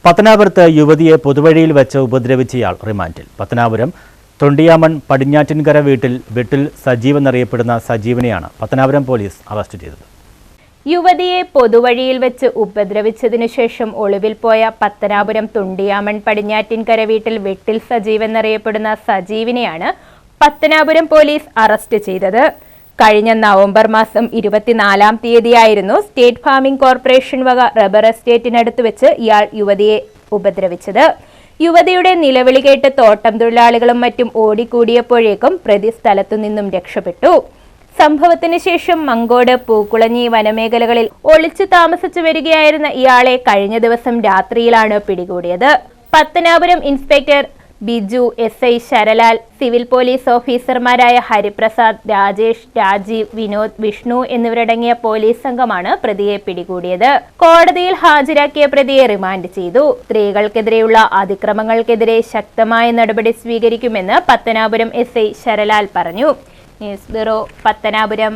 പത്തനാപുരത്ത് യുവതിയെ പൊതുവഴിയിൽ വെച്ച് ഉപദ്രവിച്ചയാൾ റിമാൻഡിൽ. പത്തനാപുരം തൊണ്ടിയാമൺ പടിഞ്ഞാറ്റിൻകര വെട്ടിൽ സജീവ് എന്നറിയപ്പെടുന്ന സജീവിനെയാണ് പത്തനാപുരം പോലീസ് അറസ്റ്റ് ചെയ്തത്. യുവതിയെ പൊതുവഴിയിൽ വെച്ച് ഉപദ്രവിച്ചതിനു ശേഷം ഒളിവിൽ പോയ പത്തനാപുരം തൊണ്ടിയാമൺ പടിഞ്ഞാറ്റിൻകര വെട്ടിൽ സജീവ് എന്നറിയപ്പെടുന്ന സജീവിനെയാണ് പത്തനാപുരം പോലീസ് അറസ്റ്റ് ചെയ്തത്. കഴിഞ്ഞ നവംബർ മാസം 24-ാം തീയതിയായിരുന്നു സ്റ്റേറ്റ് ഫാമിംഗ് കോർപ്പറേഷൻ വക റബ്ബർ എസ്റ്റേറ്റിനടുത്ത് വെച്ച് ഇയാൾ യുവതിയെ ഉപദ്രവിച്ചത്. യുവതിയുടെ നിലവിളി കേട്ട് തോട്ടം തൊഴിലാളികളും മറ്റും ഓടിക്കൂടിയപ്പോഴേക്കും പ്രതി സ്ഥലത്തു നിന്നും രക്ഷപ്പെട്ടു. സംഭവത്തിന് ശേഷം മങ്കോട്, പൂക്കുളഞ്ഞി വനമേഖലകളിൽ ഒളിച്ചു താമസിച്ചു വരികയായിരുന്ന ഇയാളെ കഴിഞ്ഞ ദിവസം രാത്രിയിലാണ് പിടികൂടിയത്. Pathanapuram inspector Biju, SI Saralal, civil police ഓഫീസർമാരായ ഹരിപ്രസാദ്, രാജേഷ്, രാജീവ്, വിനോദ്, വിഷ്ണു എന്നിവരടങ്ങിയ പോലീസ് സംഘമാണ് പ്രതിയെ പിടികൂടിയത്. കോടതിയിൽ ഹാജരാക്കിയ പ്രതിയെ റിമാൻഡ് ചെയ്തു. സ്ത്രീകൾക്കെതിരെയുള്ള അതിക്രമങ്ങൾക്കെതിരെ ശക്തമായ നടപടി സ്വീകരിക്കുമെന്ന് പത്തനാപുരം SI ശരലാൽ പറഞ്ഞു. News bureau, Pathanapuram.